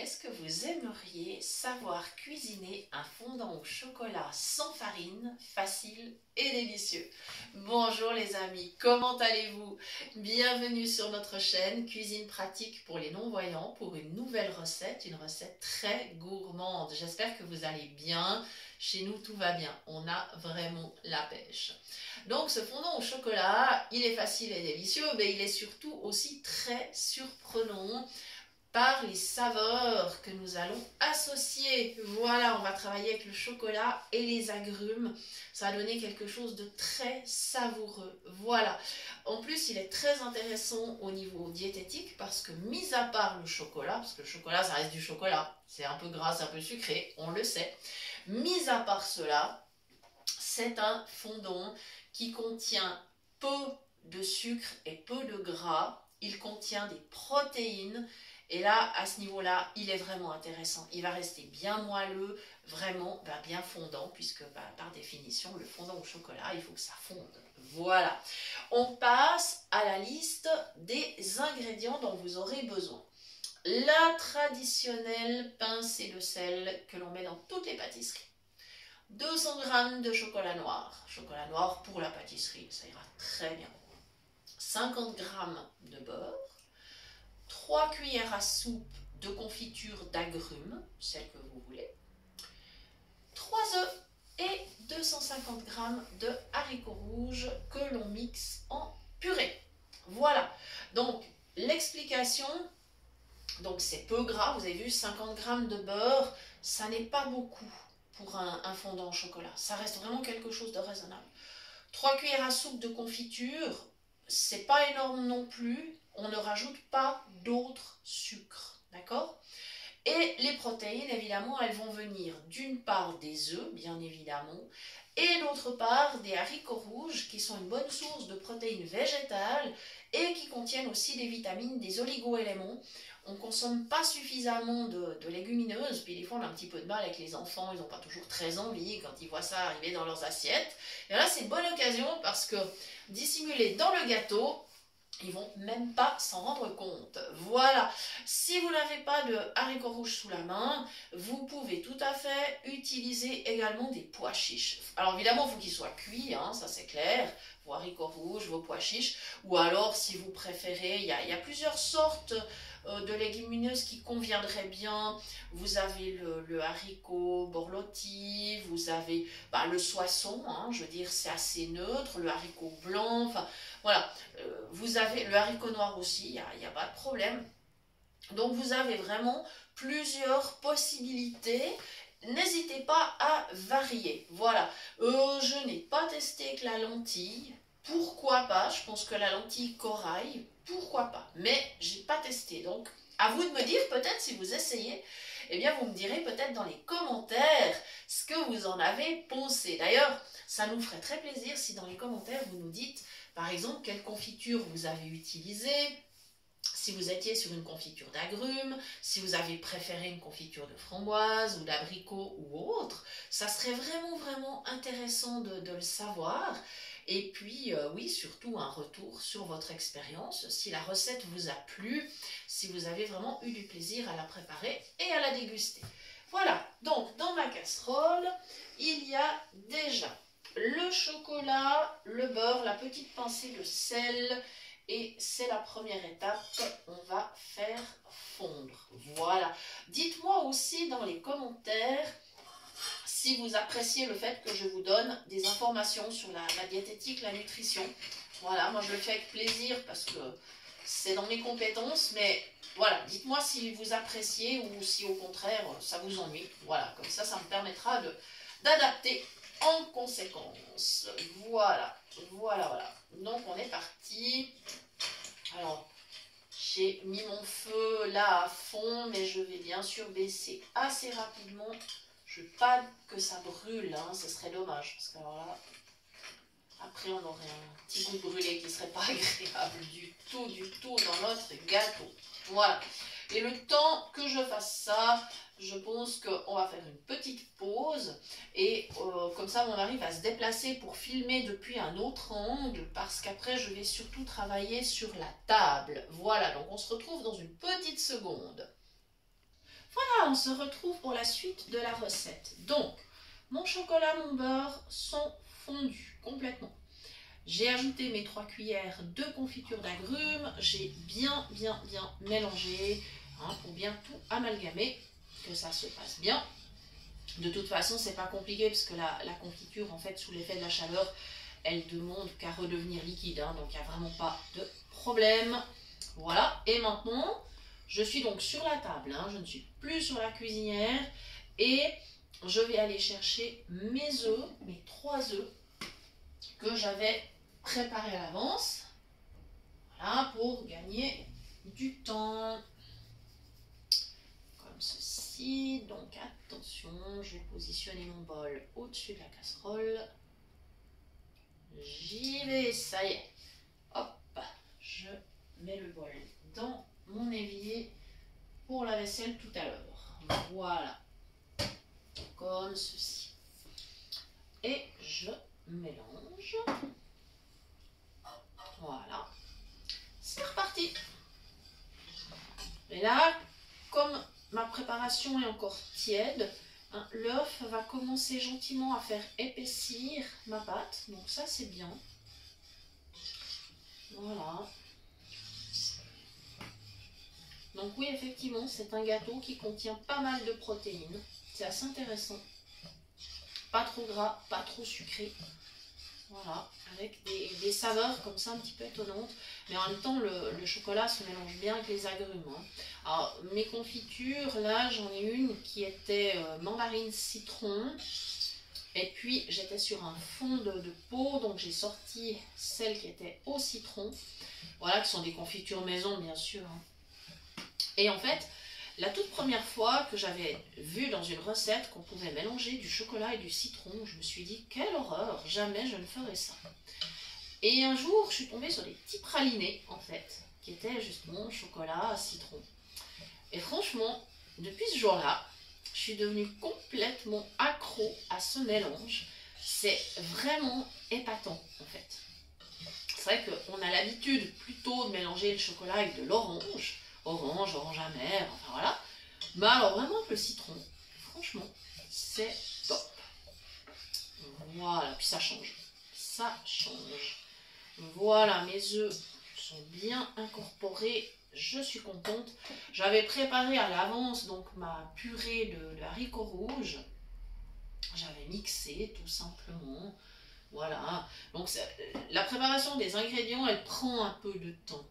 Est-ce que vous aimeriez savoir cuisiner un fondant au chocolat sans farine, facile et délicieux? Bonjour les amis, comment allez-vous? Bienvenue sur notre chaîne Cuisine pratique pour les non-voyants pour une nouvelle recette, une recette très gourmande. J'espère que vous allez bien. Chez nous, tout va bien. On a vraiment la pêche. Donc ce fondant au chocolat, il est facile et délicieux, mais il est surtout aussi très surprenant par les saveurs que nous allons associer. Voilà, on va travailler avec le chocolat et les agrumes. Ça va donner quelque chose de très savoureux. Voilà. En plus, il est très intéressant au niveau diététique parce que, mis à part le chocolat, parce que le chocolat, ça reste du chocolat, c'est un peu gras, c'est un peu sucré, on le sait. Mis à part cela, c'est un fondant qui contient peu de sucre et peu de gras. Il contient des protéines. Et là, à ce niveau-là, il est vraiment intéressant. Il va rester bien moelleux, vraiment bien fondant, puisque par définition, le fondant au chocolat, il faut que ça fonde. Voilà. On passe à la liste des ingrédients dont vous aurez besoin. La traditionnelle pincée de sel que l'on met dans toutes les pâtisseries. 200 g de chocolat noir pour la pâtisserie, ça ira très bien. 50 g de beurre. 3 cuillères à soupe de confiture d'agrumes, celle que vous voulez, 3 œufs et 250 g de haricots rouges que l'on mixe en purée. Voilà, donc l'explication, donc c'est peu gras, vous avez vu 50 g de beurre, ça n'est pas beaucoup pour un fondant au chocolat, ça reste vraiment quelque chose de raisonnable. 3 cuillères à soupe de confiture, c'est pas énorme non plus, on ne rajoute pas d'autres sucres, d'accord? Et les protéines, évidemment, elles vont venir d'une part des œufs, bien évidemment, et d'autre part des haricots rouges qui sont une bonne source de protéines végétales et qui contiennent aussi des vitamines, des oligo-éléments. On ne consomme pas suffisamment de légumineuses, puis des fois on a un petit peu de mal avec les enfants, ils n'ont pas toujours très envie quand ils voient ça arriver dans leurs assiettes. Et là c'est une bonne occasion parce que dissimulé dans le gâteau, ils vont même pas s'en rendre compte. Voilà. Si vous n'avez pas de haricots rouges sous la main, vous pouvez tout à fait utiliser également des pois chiches. Alors évidemment, il faut qu'ils soient cuits, hein, ça c'est clair. Vos haricots rouges, vos pois chiches. Ou alors, si vous préférez, il y a plusieurs sortes de légumineuses qui conviendraient bien. Vous avez le haricot borlotti, vous avez le soissons, hein, je veux dire c'est assez neutre, le haricot blanc, enfin voilà, vous avez le haricot noir aussi, il n'y a pas de problème. Donc vous avez vraiment plusieurs possibilités. N'hésitez pas à varier. Voilà, je n'ai pas testé avec la lentille. Pourquoi pas? Je pense que la lentille corail, pourquoi pas? Mais j'ai pas testé. Donc à vous de me dire peut-être si vous essayez. Eh bien vous me direz peut-être dans les commentaires ce que vous en avez pensé. D'ailleurs, ça nous ferait très plaisir si dans les commentaires vous nous dites par exemple quelle confiture vous avez utilisée. Si vous étiez sur une confiture d'agrumes, si vous avez préféré une confiture de framboise ou d'abricot ou autre, ça serait vraiment intéressant de le savoir. Et puis, oui, surtout un retour sur votre expérience, si la recette vous a plu, si vous avez vraiment eu du plaisir à la préparer et à la déguster. Voilà, donc dans ma casserole, il y a déjà le chocolat, le beurre, la petite pincée de sel. Et c'est la première étape, on va faire fondre. Voilà. Dites-moi aussi dans les commentaires si vous appréciez le fait que je vous donne des informations sur la diététique, la nutrition. Voilà, moi je le fais avec plaisir parce que c'est dans mes compétences, mais voilà, dites-moi si vous appréciez ou si au contraire ça vous ennuie. Voilà, comme ça me permettra d'adapter en conséquence. Voilà. Donc on est parti. Alors, j'ai mis mon feu là à fond, mais je vais bien sûr baisser assez rapidement. Je veux pas que ça brûle, hein, ce serait dommage. Parce que alors là, après on aurait un petit goût brûlé qui serait pas agréable du tout dans notre gâteau. Voilà. Et le temps que je fasse ça, je pense qu'on va faire une petite pause et comme ça mon mari va se déplacer pour filmer depuis un autre angle parce qu'après je vais surtout travailler sur la table. Voilà, donc on se retrouve dans une petite seconde. Voilà, on se retrouve pour la suite de la recette. Donc, mon chocolat, mon beurre sont fondus complètement. J'ai ajouté mes 3 cuillères de confiture d'agrumes. J'ai bien mélangé pour bien tout amalgamer, que ça se passe bien. De toute façon, c'est pas compliqué parce que la confiture, en fait, sous l'effet de la chaleur, elle demande qu'à redevenir liquide. Donc, il n'y a vraiment pas de problème. Voilà. Et maintenant, je suis donc sur la table. Je ne suis plus sur la cuisinière. Et je vais aller chercher mes œufs, mes 3 œufs que j'avais préparés à l'avance. Voilà, pour gagner du temps. Comme ceci. Donc attention, je vais positionner mon bol au-dessus de la casserole. J'y vais, ça y est. Hop, je mets le bol dans mon évier pour la vaisselle tout à l'heure. Voilà. Comme ceci. Et je mélange. Voilà. C'est reparti. Et là, comme ma préparation est encore tiède, l'œuf va commencer gentiment à faire épaissir ma pâte. Donc ça, c'est bien. Voilà. Donc oui, effectivement, c'est un gâteau qui contient pas mal de protéines. C'est assez intéressant. Pas trop gras, pas trop sucré. Voilà, avec des saveurs comme ça un petit peu étonnantes. Mais en même temps, le chocolat se mélange bien avec les agrumes. Alors, mes confitures, là, j'en ai une qui était mandarine citron. Et puis, j'étais sur un fond de pot, donc j'ai sorti celle qui était au citron. Voilà, qui sont des confitures maison, bien sûr. Et en fait, la toute première fois que j'avais vu dans une recette qu'on pouvait mélanger du chocolat et du citron, je me suis dit, quelle horreur, jamais je ne ferais ça. Et un jour, je suis tombée sur des petits pralinés, en fait, qui étaient justement chocolat, citron. Et franchement, depuis ce jour-là, je suis devenue complètement accro à ce mélange. C'est vraiment épatant, en fait. C'est vrai qu'on a l'habitude plutôt de mélanger le chocolat avec de l'orange, orange amer, enfin voilà. Mais alors vraiment le citron, franchement, c'est top. Voilà, puis ça change. Ça change. Voilà, mes œufs sont bien incorporés. Je suis contente. J'avais préparé à l'avance donc ma purée de haricots rouges. J'avais mixé tout simplement. Voilà. Donc la préparation des ingrédients, elle prend un peu de temps.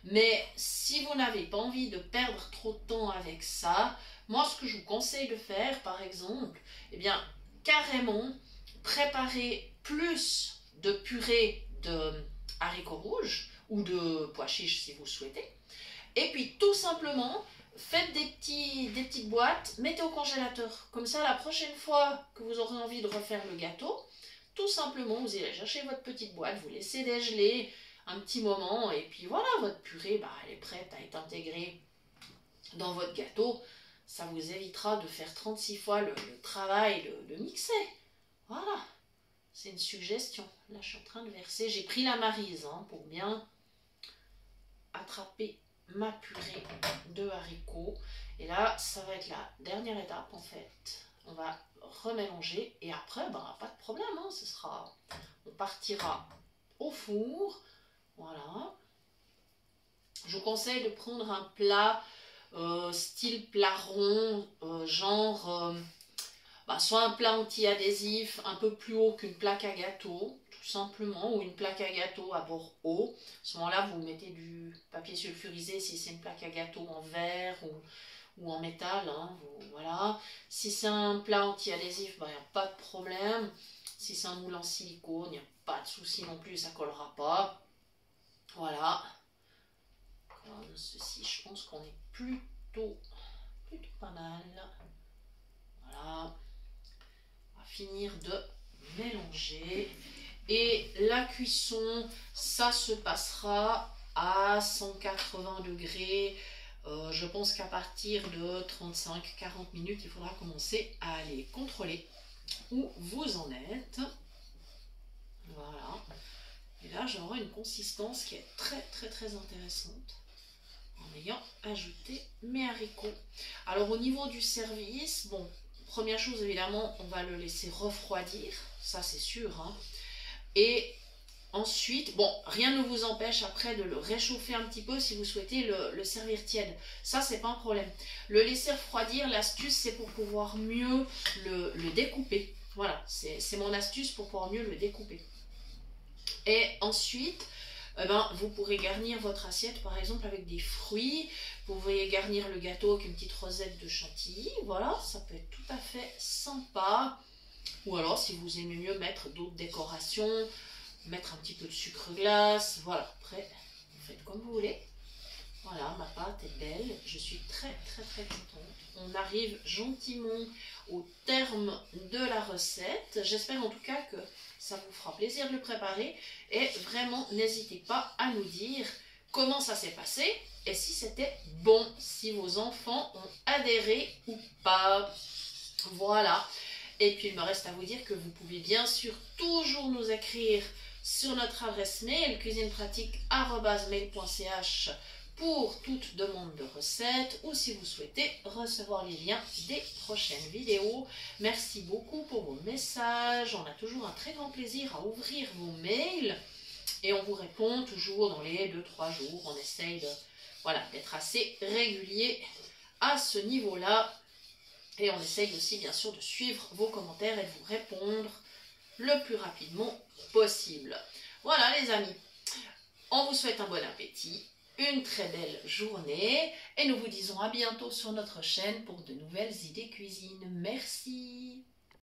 Mais si vous n'avez pas envie de perdre trop de temps avec ça, moi ce que je vous conseille de faire par exemple, eh bien carrément préparer plus de purée de haricots rouges ou de pois chiches si vous souhaitez. Et puis tout simplement, faites des petites boîtes, mettez au congélateur. Comme ça la prochaine fois que vous aurez envie de refaire le gâteau, tout simplement vous irez chercher votre petite boîte, vous laissez dégeler un petit moment et puis voilà, votre purée, elle est prête à être intégrée dans votre gâteau. Ça vous évitera de faire 36 fois le travail de mixer. Voilà, c'est une suggestion. Là, je suis en train de verser. J'ai pris la maryse pour bien attraper ma purée de haricots. Et là, ça va être la dernière étape en fait. On va remélanger et après, pas de problème. On partira au four. Voilà. Je vous conseille de prendre un plat style plat rond, soit un plat anti-adhésif un peu plus haut qu'une plaque à gâteau, tout simplement, ou une plaque à gâteau à bord haut. À ce moment-là, vous mettez du papier sulfurisé si c'est une plaque à gâteau en verre ou en métal. Voilà. Si c'est un plat anti-adhésif, il n'y a pas de problème. Si c'est un moule en silicone, il n'y a pas de souci non plus, ça ne collera pas. Voilà. Comme ceci, je pense qu'on est plutôt pas mal. Voilà. On va finir de mélanger. Et la cuisson, ça se passera à 180 degrés. Je pense qu'à partir de 35-40 minutes, il faudra commencer à aller contrôler où vous en êtes. Voilà. Et là, j'aurai une consistance qui est très intéressante. en ayant ajouté mes haricots. Alors au niveau du service, bon, première chose évidemment, on va le laisser refroidir, ça c'est sûr, hein. Et ensuite, bon, rien ne vous empêche après de le réchauffer un petit peu si vous souhaitez le servir tiède. Ça, c'est pas un problème. Le laisser refroidir, l'astuce, c'est pour pouvoir mieux le découper. Voilà, c'est mon astuce pour pouvoir mieux le découper. Et ensuite, vous pourrez garnir votre assiette, par exemple, avec des fruits. Vous pouvez garnir le gâteau avec une petite rosette de chantilly. Voilà, ça peut être tout à fait sympa. Ou alors, si vous aimez mieux mettre d'autres décorations, mettre un petit peu de sucre glace, voilà, après vous faites comme vous voulez. Voilà, ma pâte est belle, je suis très contente. On arrive gentiment au terme de la recette. J'espère en tout cas que ça vous fera plaisir de le préparer et vraiment n'hésitez pas à nous dire comment ça s'est passé et si c'était bon, si vos enfants ont adhéré ou pas. Voilà. Et puis il me reste à vous dire que vous pouvez bien sûr toujours nous écrire sur notre adresse mail cuisinepratique@mail.ch pour toute demande de recette ou si vous souhaitez recevoir les liens des prochaines vidéos. Merci beaucoup pour vos messages. On a toujours un très grand plaisir à ouvrir vos mails et on vous répond toujours dans les 2-3 jours. On essaye d'être assez régulier à ce niveau-là. Et on essaye aussi bien sûr de suivre vos commentaires et de vous répondre le plus rapidement possible. Voilà les amis, on vous souhaite un bon appétit, une très belle journée et nous vous disons à bientôt sur notre chaîne pour de nouvelles idées cuisine. Merci.